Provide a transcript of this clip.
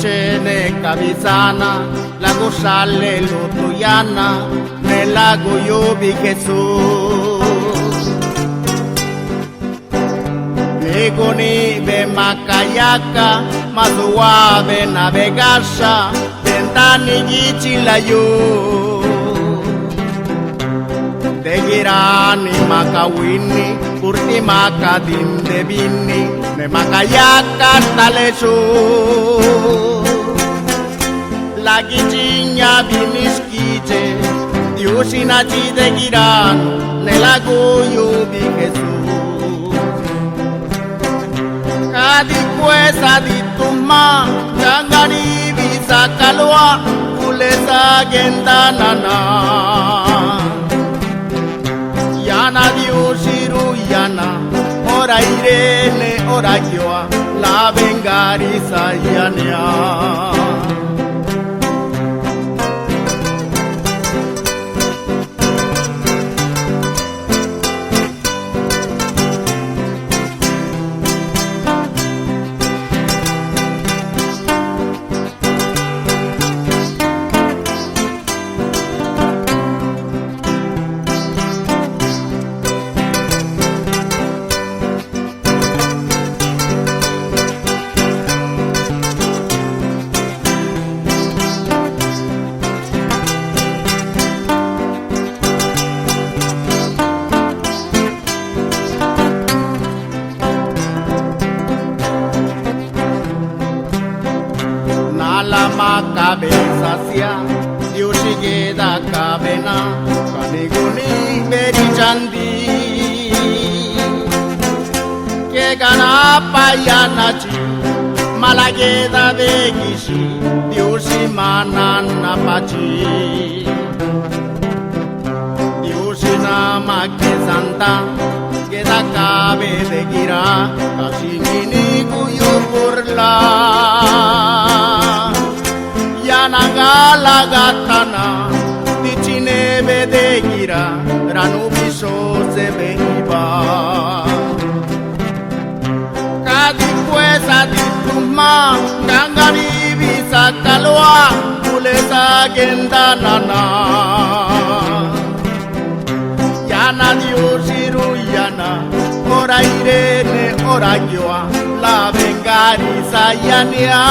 cene cabizana, la gusale lutuyana, nella guyubi Jesús. Negoni be makayaka, mazuabe navegasha, tentani gichilayo. Degirani makawini, purti makadin debini, ne makayaka talesu. Lagi cinya biniskite, diusinaci degiran, nella guyubi Jesús. Kadi kuesa di tuma, jangari bisa kalwa, kulesa gendanana. Yana diusiru yana, ora irene, ora yoa, la vengarisa yania. Lama cabeza sia, Dios da cabena, caniguni bericandi. Que gana payanachi, malageda begishi, Dios manana pachi. Dios nama que santa, que da cabe de gira, casi ni cuyo burla. Yanangalagatana, ticine bedegira, ranubiso se veniva. Kadi puesa di tuma, gangari bisa kalwa, kulesa gendanana. Yana diusiru yana, ora irene, ora yoa, la vengarisa yania.